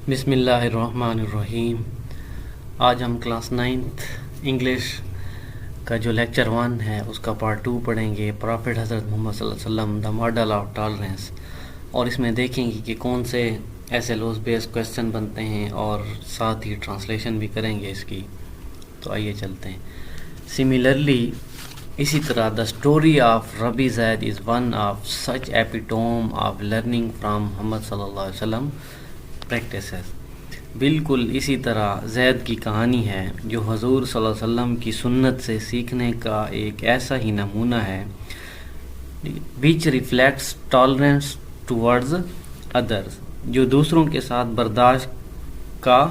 بسم اللہ الرحمن الرحیم۔ آج ہم کلاس 9th انگلش کا جو لیکچر 1 ہے اس کا پارٹ 2 پڑھیں گے، پرافٹ حضرت محمد صلی اللہ علیہ وسلم دا ماڈل آف ٹالرنس، اور اس میں دیکھیں گے کہ کون سے ایسے لوز بیس کویسچن بنتے ہیں اور ساتھ ہی ٹرانسلیشن بھی کریں گے اس کی۔ تو آئیے چلتے ہیں۔ سملرلی اسی طرح دا story of Rabi Zaid is one of such epitome of learning from Muhammad صلی اللہ علیہ وسلم پریکٹسز۔ بالکل اسی طرح زید کی کہانی ہے جو حضور صلی اللہ علیہ وسلم کی سنت سے سیکھنے کا ایک ایسا ہی نمونہ ہے which reflects tolerance towards others، جو دوسروں کے ساتھ برداشت کا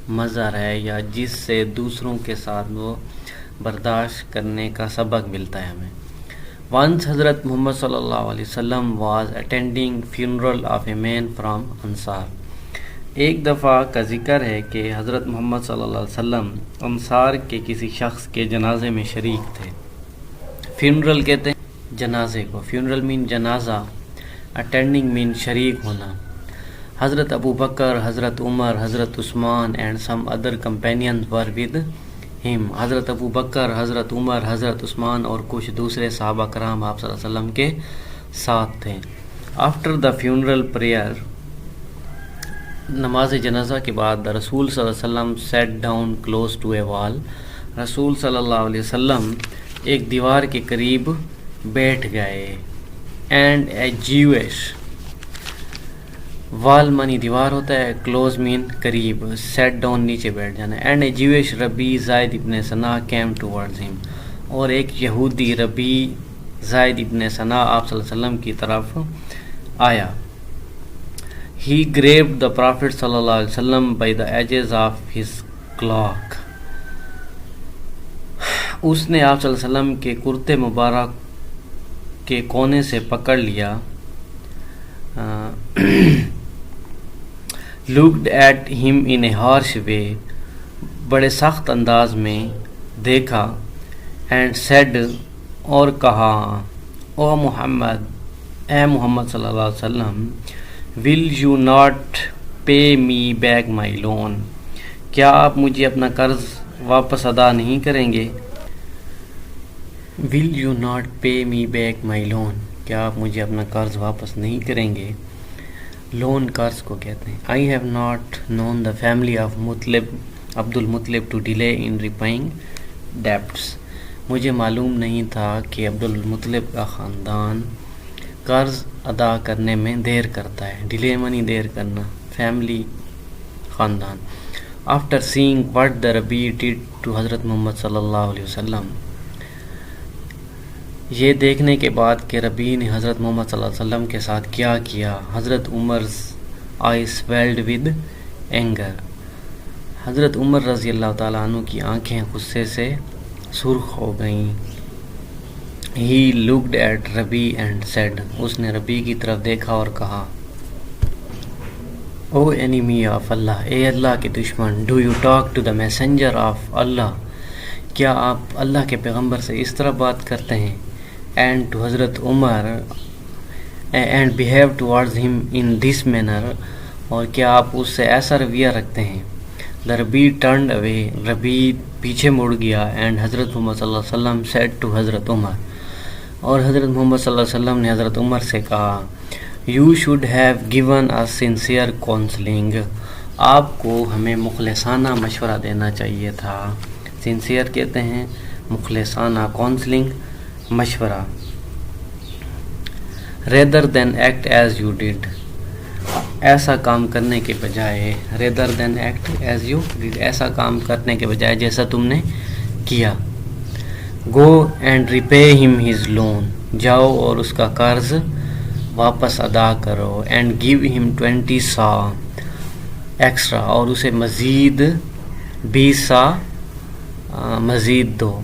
مظہر ہے یا جس سے دوسروں کے ساتھ وہ برداشت کرنے کا سبق ملتا ہے ہمیں۔ Once حضرت محمد صلی اللہ علیہ وسلم was attending funeral of a man from Ansar۔ ایک دفعہ کا ذکر ہے کہ حضرت محمد صلی اللہ علیہ وسلم انصار کے کسی شخص کے جنازے میں شریک تھے۔ فیونرل کہتے ہیں جنازے کو، فیونرل مین جنازہ، اٹینڈنگ مین شریک ہونا۔ حضرت ابو بکر، حضرت عمر، حضرت Usman and some other companions were with him. حضرت ابو بکر، حضرت عمر، حضرت عثمان اور کچھ دوسرے صحابہ کرام آپ صلی اللہ علیہ وسلم کے ساتھ تھے۔ آفٹر دا فیونرل پریئر، نماز جنازہ کے بعد رسول صلی اللہ علیہ وسلم سیٹ ڈاؤن کلوز ٹو اے وال۔ رسول صلی اللہ علیہ وسلم ایک دیوار کے قریب بیٹھ گئے۔ اینڈ اے جیوش، وال مانی دیوار ہوتا ہے، کلوز مین قریب، سیٹ ڈاؤن نیچے بیٹھ جانا۔ اینڈ اے جیوش ربی زید ابن ثنا کیم ٹوورڈز ہم، اور ایک یہودی ربی زید ابن ثنا آپ صلی اللہ علیہ وسلم کی طرف آیا۔ He grabbed the Prophet صلی اللہ علیہ وسلم by the edges of his cloak۔ اس نے آپ صلی اللہ علیہ وسلم کے کرتے مبارک کے کونے سے پکڑ لیا۔ Looked at him in a harsh way، بڑے سخت انداز میں دیکھا۔ And said، اور کہا، او محمد، اے محمد صلی اللہ علیہ وسلم، will you not pay me back my loan، کیا آپ مجھے اپنا قرض واپس ادا نہیں کریں گے؟ will you not pay me back my loan، کیا آپ مجھے اپنا قرض واپس نہیں کریں گے؟ لون قرض کو کہتے ہیں۔ I have not known the family of Abdul Muttalib to delay in repaying debts، مجھے معلوم نہیں تھا کہ عبد المطلب کا خاندان قرض ادا کرنے میں دیر کرتا ہے۔ ڈیلے منی دیر کرنا، فیملی خاندان۔ آفٹر سینگ وٹ دا ربی ڈیڈ ٹو حضرت محمد صلی اللہ علیہ وسلم، یہ دیکھنے کے بعد کہ ربی نے حضرت محمد صلی اللہ علیہ وسلم کے ساتھ کیا کیا، حضرت عمر آئی سویلڈ ود اینگر، حضرت عمر رضی اللہ تعالیٰ عنہ کی آنکھیں غصے سے سرخ ہو گئیں۔ He looked at ربی and said، اس نے ربی کی طرف دیکھا اور کہا، O enemy of Allah، اے اللہ کے دشمن، do you talk to the messenger of Allah، کیا آپ اللہ کے پیغمبر سے اس طرح بات کرتے ہیں؟ And to حضرت عمر and behave towards him in this manner، اور کیا آپ اس سے ایسا رویہ رکھتے ہیں؟ The ربی turned away، ربی پیچھے مڑ گیا۔ And حضرت محمد صلی اللہ علیہ وسلم said to حضرت عمر، اور حضرت محمد صلی اللہ علیہ وسلم نے حضرت عمر سے کہا، You should have given us sincere counseling، آپ کو ہمیں مخلصانہ مشورہ دینا چاہیے تھا۔ سنسیئر کہتے ہیں مخلصانہ، کونسلنگ مشورہ۔ Rather than act as you did، ایسا کام کرنے کے بجائے، rather than act as you did، ایسا کام کرنے کے بجائے جیسا تم نے کیا۔ Go and repay him his loan، جاؤ اور اس کا قرض واپس ادا کرو۔ And give him 20 سا ایکسٹرا، اور اسے مزید 20 سا مزید دو۔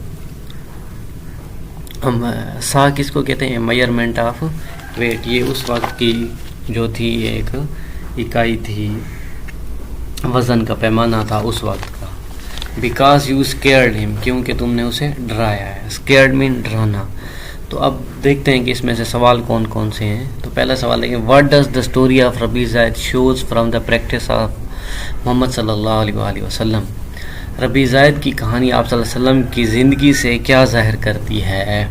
سا کس کو کہتے ہیں؟ میئرمنٹ آف ویٹ، یہ اس وقت کی جو تھی ایک اکائی تھی، وزن کا پیمانہ تھا اس وقت کا۔ بیکاز یو اسکیئرڈ ہم، کیونکہ تم نے اسے ڈرایا ہے۔ اسکیئرڈ مین ڈرانا۔ تو اب دیکھتے ہیں کہ اس میں سے سوال کون کون سے ہیں۔ تو پہلا سوال ہے کہ what does the story of Rabi Zaid shows from the practice of Muhammad صلی اللہ علیہ وآلہ وسلم. ربیع زائد کی کہانی آپ صلی اللہ علیہ وسلم کی زندگی سے کیا ظاہر کرتی ہے؟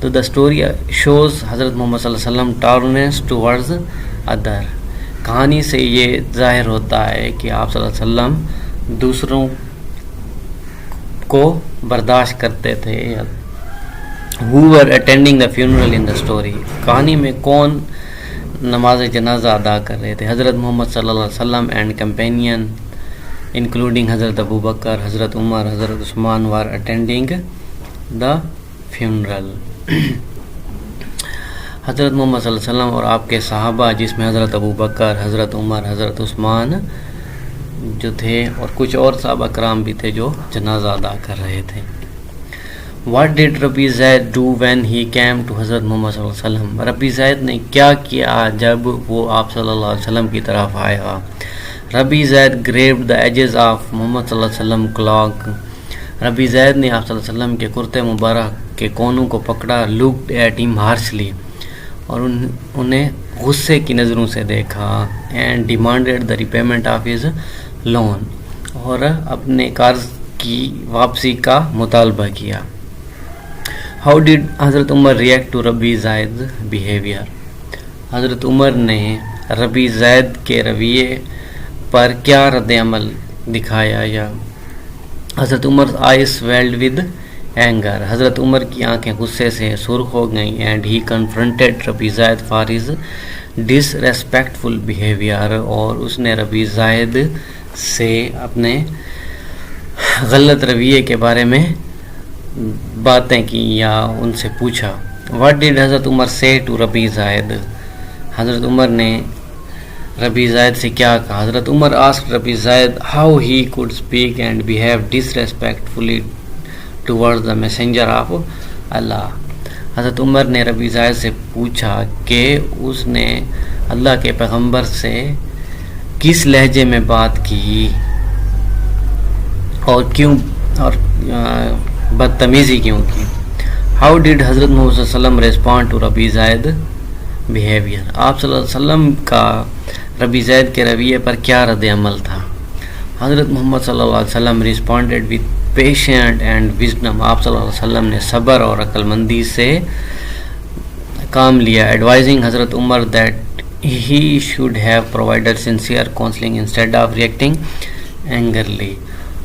تو دا اسٹوری شوز حضرت محمد صلی اللہ علیہ وسلم ٹالرنس ٹورڈز ادر. کہانی سے یہ ظاہر ہوتا ہے کہ آپ صلی اللہ علیہ وسلم دوسروں کو برداشت کرتے تھے. who were attending the funeral in the story. کہانی میں کون نماز جنازہ ادا کر رہے تھے؟ حضرت محمد صلی اللہ علیہ وسلم اینڈ کمپینین انکلوڈنگ حضرت ابو بکر, حضرت عمر, حضرت عثمان were attending the funeral. حضرت محمد صلی اللہ علیہ وسلم اور آپ کے صحابہ جس میں حضرت ابو بکر, حضرت عمر, حضرت عثمان جو تھے اور کچھ اور صحابہ کرام بھی تھے جو جنازہ ادا کر رہے تھے. What did Rabi Zaid do when he came to حضرت محمد صلی اللہ علیہ وسلم. ربیع زید نے کیا کیا جب وہ آپ صلی اللہ علیہ وسلم کی طرف آیا؟ ربیع زید grabbed the edges of محمد صلی اللہ علیہ وسلم cloak. ربیع زید نے آپ صلی اللہ علیہ وسلم کے کرتے مبارک کے کونوں کو پکڑا. looked at him harshly اور انہیں غصے کی نظروں سے دیکھا. and demanded the repayment of his loan اور اپنے قرض کی واپسی کا مطالبہ کیا. How did حضرت عمر react to Rabi Zaid behavior. حضرت عمر نے ربیع زید کے رویے پر کیا رد عمل دکھایا؟ یا حضرت عمر eyes swelled with anger. حضرت عمر کی آنکھیں غصے سے سرخ ہو گئیں. and he confronted Rabi Zaid for his disrespectful behavior اور اس نے ربیع زید سے اپنے غلط رویے کے بارے میں باتیں کی یا ان سے پوچھا. What did حضرت عمر say to ربیع زید. حضرت عمر نے ربیع زید سے کیا کہا؟ حضرت عمر asked Rabi Zaid how he could speak and behave disrespectfully towards the messenger of Allah. حضرت عمر نے ربیع زید سے پوچھا کہ اس نے اللہ کے پیغمبر سے کس لہجے میں بات کی اور کیوں اور بدتمیزی کیوں کی. How did حضرت محمد صلی اللہ علیہ وسلم respond to Rabi Zaid behavior. آپ صلی اللہ علیہ وسلم کا ربیع زید کے رویے پر کیا رد عمل تھا؟ حضرت محمد صلی اللہ علیہ وسلم responded with patient and wisdom. آپ صلی اللہ علیہ وسلم نے صبر اور عقل مندی سے کام لیا. advising حضرت عمر that he should have provided sincere counseling instead of reacting angrily.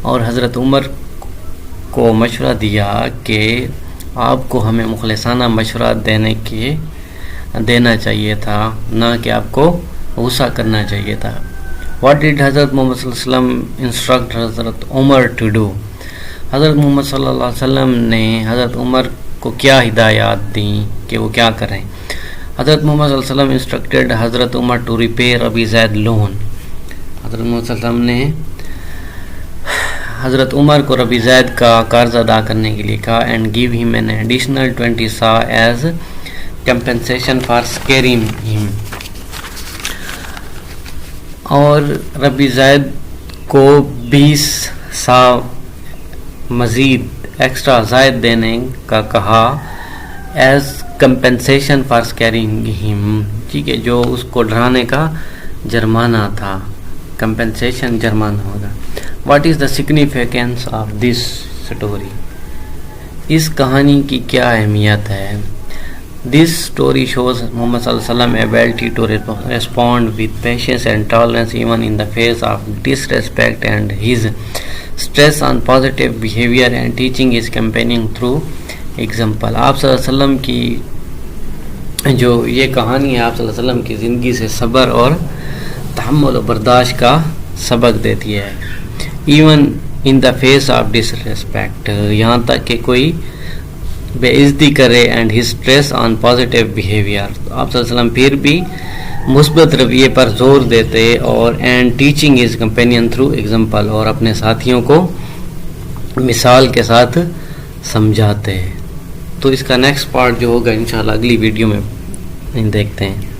اور حضرت عمر کو مشورہ دیا کہ آپ کو ہمیں مخلصانہ مشورہ دینا چاہیے تھا, نہ کہ آپ کو غصہ کرنا چاہیے تھا. What did حضرت محمد صلی اللہ علیہ وسلم instruct حضرت عمر to do. حضرت محمد صلی اللہ علیہ وسلم نے حضرت عمر کو کیا ہدایات دیں کہ وہ کیا کریں؟ حضرت محمد صلی اللہ علیہ وسلم instructed حضرت عمر to repay Rabi Zaid loan. حضرت محمد صلی اللہ علیہ وسلم نے حضرت عمر کو ربیع زید کا قرض ادا کرنے کے لیے کہا. and give him an additional 20 سا as compensation for scaring him. اور ربیع زید کو 20 سا مزید ایکسٹرا زائد دینے کا کہا as compensation for scaring him. ٹھیک ہے, جو اس کو ڈرانے کا جرمانہ تھا. compensation جرمانہ ہوگا. What is the significance of this story. اس کہانی کی کیا اہمیت ہے؟ This story shows محمد صلی اللہ علیہ وسلم ability to respond with patience and tolerance even in the face of disrespect and his stress on positive behavior and teaching his companion through example. آپ صلی اللہ علیہ وسلم کی جو یہ کہانی ہے آپ صلی اللہ علیہ وسلم کی زندگی سے صبر اور تحمل و برداشت کا سبق دیتی ہے. Even in the face of disrespect, یہاں تک کہ کوئی بے عزتی کرے, and his stress on positive behaviour. آپ صلی اللہ علیہ وسلم پھر بھی مثبت رویے پر زور دیتے اور and teaching his companion through example, اور اپنے ساتھیوں کو مثال کے ساتھ سمجھاتے. تو اس کا نیکسٹ پارٹ جو ہوگا انشاءاللہ اگلی ویڈیو میں دیکھتے ہیں.